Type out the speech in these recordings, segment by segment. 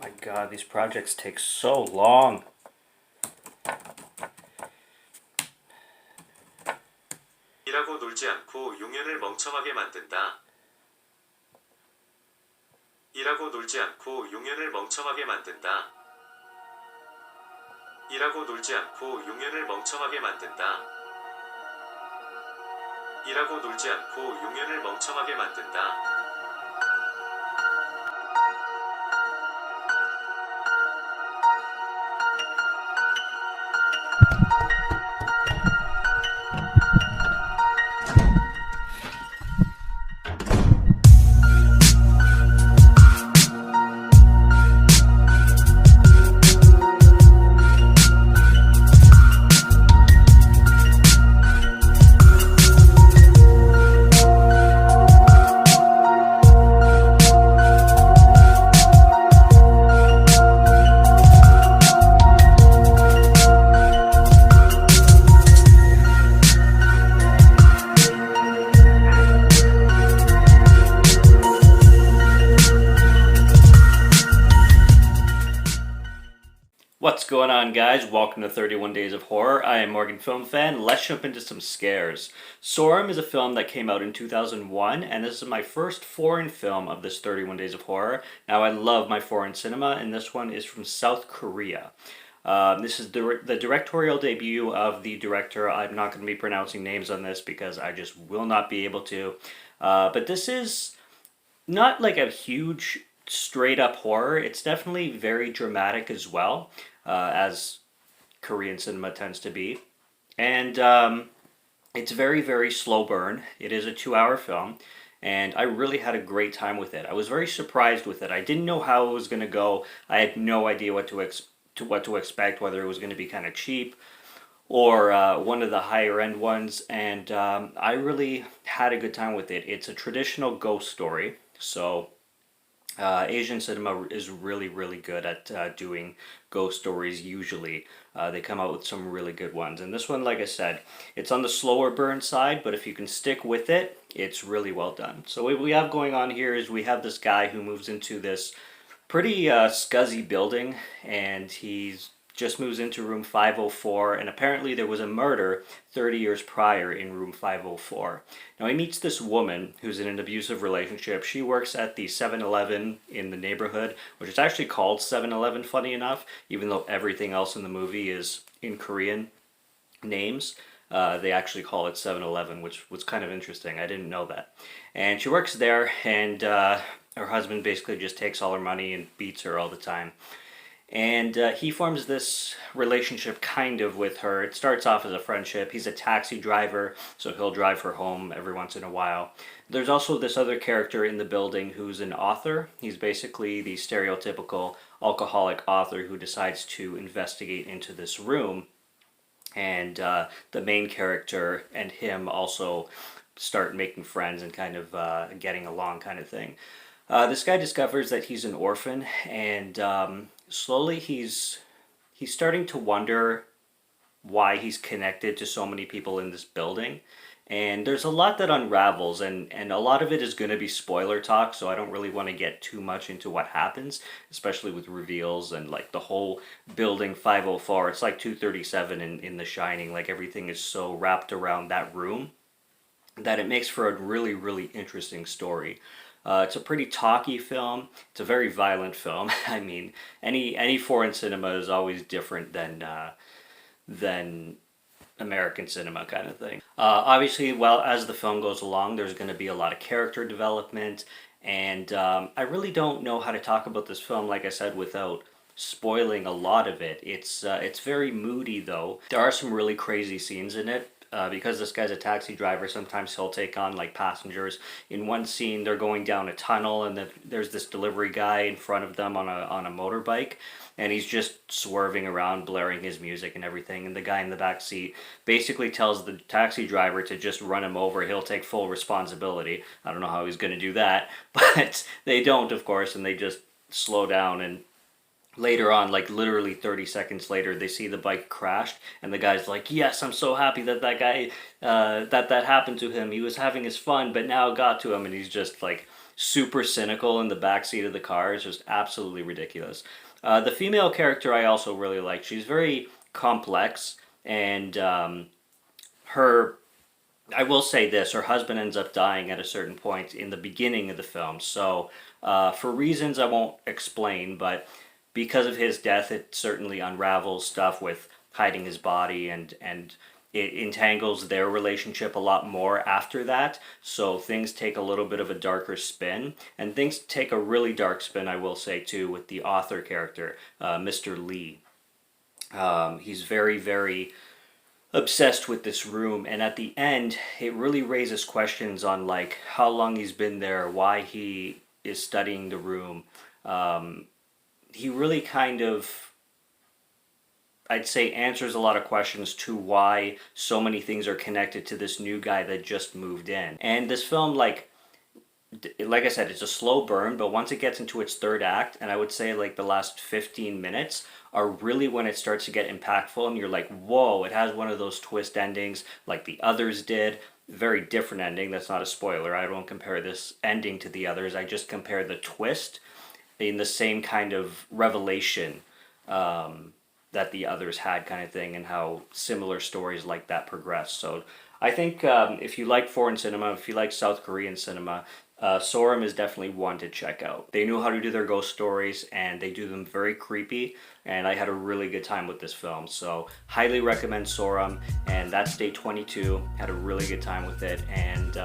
My God, these projects take so long. 일하고 놀지 않고 용연을 멍청하게 만든다. 일하고 놀지 않고 용연을 멍청하게 만든다. 일하고 놀지 않고 용연을 멍청하게 만든다. 일하고 놀지 않고 용연을 멍청하게 만든다. What's going on, guys? Welcome to 31 Days of Horror. I am Morgan Film Fan. Let's jump into some scares. Sorum is a film that came out in 2001, and this is my first foreign film of this 31 Days of Horror. Now, I love my foreign cinema, and this one is from South Korea. This is the directorial debut of the director. I'm not going to be pronouncing names on this because I just will not be able to. But this is not like a huge straight up horror. It's definitely very dramatic as well, as Korean cinema tends to be. And it's very, very slow burn. It is a 2 hour film. And I really had a great time with it. I was very surprised with it. I didn't know how it was going to go. I had no idea what to expect, whether it was going to be kind of cheap or one of the higher end ones. And I really had a good time with it. It's a traditional ghost story. So Asian cinema is really, really good at doing ghost stories usually. They come out with some really good ones. And this one, like I said, it's on the slower burn side, but if you can stick with it, it's really well done. So what we have going on here is we have this guy who moves into this pretty scuzzy building, and he's just moves into room 504, and apparently there was a murder 30 years prior in room 504. Now he meets this woman who's in an abusive relationship. She works at the 7-Eleven in the neighborhood, which is actually called 7-Eleven, funny enough, even though everything else in the movie is in Korean names. They actually call it 7-Eleven, which was kind of interesting. I didn't know that. And she works there, and her husband basically just takes all her money and beats her all the time. And he forms this relationship kind of with her. It starts off as a friendship. He's a taxi driver, so he'll drive her home every once in a while. There's also this other character in the building who's an author. He's basically the stereotypical alcoholic author who decides to investigate into this room. And the main character and him also start making friends and kind of getting along kind of thing. This guy discovers that he's an orphan, and slowly he's starting to wonder why he's connected to so many people in this building. And there's a lot that unravels, and a lot of it is going to be spoiler talk, so I don't really want to get too much into what happens, especially with reveals and like the whole building 504. It's like 237 in The Shining. Like everything is so wrapped around that room that it makes for a really, really interesting story. It's a pretty talky film. It's a very violent film. I mean, any foreign cinema is always different than American cinema kind of thing. Obviously, well, as the film goes along, there's going to be a lot of character development, and I really don't know how to talk about this film, like I said, without spoiling a lot of it. It's very moody though. There are some really crazy scenes in it. Because this guy's a taxi driver, sometimes he'll take on like passengers. In one scene, they're going down a tunnel, and there's this delivery guy in front of them on a motorbike, and he's just swerving around, blaring his music and everything. And the guy in the back seat basically tells the taxi driver to just run him over. He'll take full responsibility. I don't know how he's going to do that, but they don't, of course, and they just slow down. And later on, like literally 30 seconds later, they see the bike crashed, and the guy's like, yes, I'm so happy that guy that happened to him. He was having his fun, but now it got to him. And he's just like super cynical in the backseat of the car is just absolutely ridiculous. The female character I also really like. She's very complex, and her I will say this: her husband ends up dying at a certain point in the beginning of the film. So, for reasons I won't explain, but because of his death, it certainly unravels stuff with hiding his body, and it entangles their relationship a lot more after that. So things take a little bit of a darker spin, and things take a really dark spin, I will say too, with the author character, Mr. Lee. He's very, very obsessed with this room, and at the end it really raises questions on like how long he's been there, why he is studying the room. He really kind of, I'd say, answers a lot of questions to why so many things are connected to this new guy that just moved in. And this film, like I said, it's a slow burn, but once it gets into its third act, and I would say like the last 15 minutes are really when it starts to get impactful, and you're like, whoa, it has one of those twist endings like the others did. Very different ending. That's not a spoiler. I don't compare this ending to the others. I just compare the twist in the same kind of revelation that the others had, kind of thing, and how similar stories like that progress. So I think if you like foreign cinema, if you like South Korean cinema, Sorum is definitely one to check out. They knew how to do their ghost stories, and they do them very creepy, and I had a really good time with this film. So highly recommend Sorum, and that's day 22. Had a really good time with it, and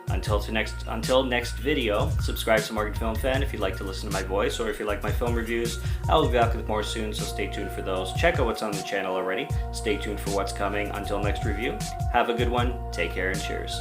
until next video, subscribe to Morgan Film Fan if you'd like to listen to my voice, or if you like my film reviews. I will be back with more soon, so stay tuned for those. Check out what's on the channel already. Stay tuned for what's coming. Until next review, have a good one, take care, and cheers.